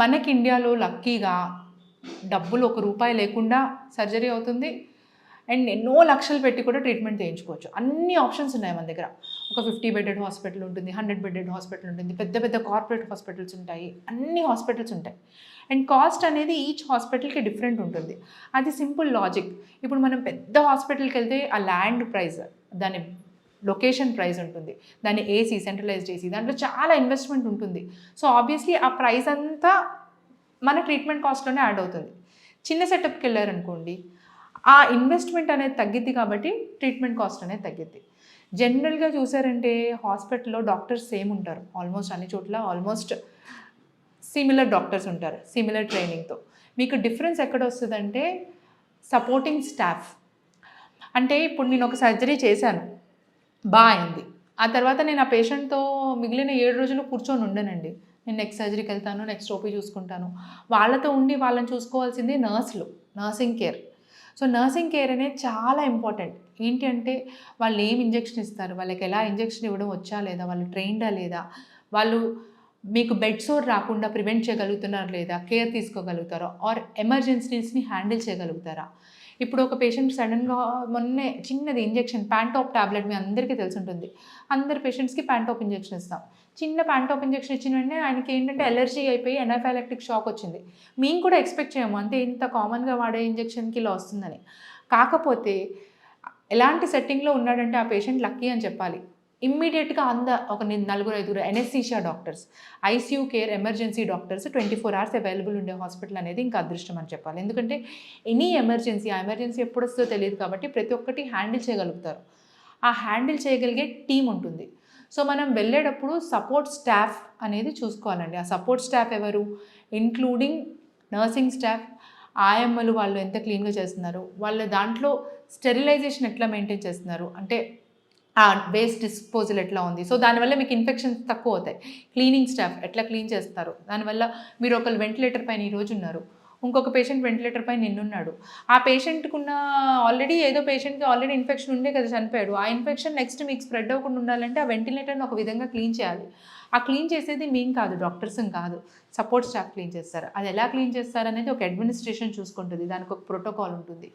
మనకి ఇండియాలో లక్కీగా డబ్బులు ₹1 లేకుండా సర్జరీ అవుతుంది. అండ్ ఎన్నో లక్షలు పెట్టి కూడా ట్రీట్మెంట్ చేయించుకోవచ్చు. అన్ని ఆప్షన్స్ ఉన్నాయి మన దగ్గర. ఒక 50 బెడెడ్ హాస్పిటల్ ఉంటుంది, 100 బెడెడ్ హాస్పిటల్ ఉంటుంది, పెద్ద పెద్ద కార్పొరేట్ హాస్పిటల్స్ ఉంటాయి, అన్ని హాస్పిటల్స్ ఉంటాయి. అండ్ కాస్ట్ అనేది ఈచ్ హాస్పిటల్కి డిఫరెంట్ ఉంటుంది. అది సింపుల్ లాజిక్. ఇప్పుడు మనం పెద్ద హాస్పిటల్కి వెళ్తే ఆ ల్యాండ్ ప్రైస్, దాని లొకేషన్ ప్రైస్ ఉంటుంది, దాని ఏసీ, సెంట్రలైజ్డ్ ఏసీ, దాంట్లో చాలా ఇన్వెస్ట్మెంట్ ఉంటుంది. సో ఆబ్వియస్లీ ఆ ప్రైస్ అంతా మన ట్రీట్మెంట్ కాస్ట్లోనే యాడ్ అవుతుంది. చిన్న సెటప్కి వెళ్ళారనుకోండి, ఆ ఇన్వెస్ట్మెంట్ అనేది తగ్గిద్ది కాబట్టి ట్రీట్మెంట్ కాస్ట్ అనేది తగ్గిద్ది. జనరల్గా చూసారంటే హాస్పిటల్లో డాక్టర్స్ సేమ్ ఉంటారు. ఆల్మోస్ట్ అన్ని చోట్ల ఆల్మోస్ట్ సిమిలర్ డాక్టర్స్ ఉంటారు, సిమిలర్ ట్రైనింగ్తో. మీకు డిఫరెన్స్ ఎక్కడ వస్తుందంటే సపోర్టింగ్ స్టాఫ్. అంటే ఇప్పుడు నేను ఒక సర్జరీ చేశాను, బాగా అయింది. ఆ తర్వాత నేను ఆ పేషెంట్తో మిగిలిన 7 రోజులు కూర్చొని ఉండనండి. నేను నెక్స్ట్ సర్జరీకి వెళ్తాను, నెక్స్ట్ ఓపీ చూసుకుంటాను. వాళ్ళతో ఉండి వాళ్ళని చూసుకోవాల్సింది నర్సులు, nursing care. So nursing care అనేది చాలా ఇంపార్టెంట్. ఏంటి అంటే వాళ్ళు ఏం ఇంజెక్షన్ ఇస్తారు, వాళ్ళకి ఎలా ఇంజెక్షన్ ఇవ్వడం వచ్చా లేదా, వాళ్ళు ట్రైన్డా లేదా, వాళ్ళు మీకు బెడ్ సోర్ రాకుండా ప్రివెంట్ చేయగలుగుతున్నారా లేదా, కేర్ తీసుకోగలుగుతారా, ఆర్ ఎమర్జెన్సీస్ని హ్యాండిల్ చేయగలుగుతారా. ఇప్పుడు ఒక పేషెంట్ సడన్గా మొన్నే చిన్నది ఇంజెక్షన్, ప్యాంటాప్ టాబ్లెట్ మీ అందరికీ తెలిసి ఉంటుంది. అందరి పేషెంట్స్కి ప్యాంటాప్ ఇంజెక్షన్ ఇస్తాం. చిన్న ప్యాంటాప్ ఇంజెక్షన్ ఇచ్చిన వెంటనే ఆయనకి ఏంటంటే ఎలర్జీ అయిపోయి ఎనాఫైలాక్టిక్ షాక్ వచ్చింది. మేము కూడా ఎక్స్పెక్ట్ చేయము అంటే ఇంత కామన్గా వాడే ఇంజెక్షన్కి ఇలా వస్తుందని. కాకపోతే ఎలాంటి సెట్టింగ్లో ఉన్నాడంటే ఆ పేషెంట్ లక్కీ అని చెప్పాలి. ఇమ్మీడియట్గా ఒక 4-5 anaesthesia doctors, ICU care, emergency doctors 24 hours available ఉండే హాస్పిటల్ అనేది ఇంకా అదృష్టం అని చెప్పాలి. ఎందుకంటే ఎనీ ఎమర్జెన్సీ, ఆ ఎమర్జెన్సీ ఎప్పుడు వస్తుందో తెలియదు కాబట్టి ప్రతి ఒక్కటి హ్యాండిల్ చేయగలుగుతారు. ఆ హ్యాండిల్ చేయగలిగే టీం ఉంటుంది. సో మనం వెళ్ళేటప్పుడు సపోర్ట్ స్టాఫ్ అనేది చూసుకోవాలండి. ఆ సపోర్ట్ స్టాఫ్ ఎవరు, ఇంక్లూడింగ్ నర్సింగ్ స్టాఫ్, ఆయమ్మలు వాళ్ళు ఎంత క్లీన్గా చేస్తున్నారు, వాళ్ళ దాంట్లో స్టెరిలైజేషన్ ఎట్లా మెయింటైన్ చేస్తున్నారు, అంటే వేస్ట్ డిస్పోజల్ ఎట్లా ఉంది. సో దానివల్ల మీకు ఇన్ఫెక్షన్స్ తక్కువ అవుతాయి. క్లీనింగ్ స్టాఫ్ ఎట్లా క్లీన్ చేస్తారు, దానివల్ల మీరు ఒకళ్ళు వెంటిలేటర్ పైన ఈరోజు ఉన్నారు, ఇంకొక పేషెంట్ వెంటిలేటర్ పైన నిన్నున్నాడు. ఆ పేషెంట్కి ఉన్న ఏదో పేషెంట్కి ఆల్రెడీ ఇన్ఫెక్షన్ ఉండే కదా చనిపోయాడు. ఆ ఇన్ఫెక్షన్ నెక్స్ట్ మీకు స్ప్రెడ్ అవ్వకుండా ఉండాలంటే ఆ వెంటిలేటర్ని ఒక విధంగా క్లీన్ చేయాలి. ఆ క్లీన్ చేసేది మేము కాదు, డాక్టర్స్ కాదు, సపోర్ట్ స్టాఫ్ క్లీన్ చేస్తారు. అది ఎలా క్లీన్ చేస్తారు అనేది ఒక అడ్మినిస్ట్రేషన్ చూసుకుంటుంది, దానికి ఒక ప్రోటోకాల్ ఉంటుంది.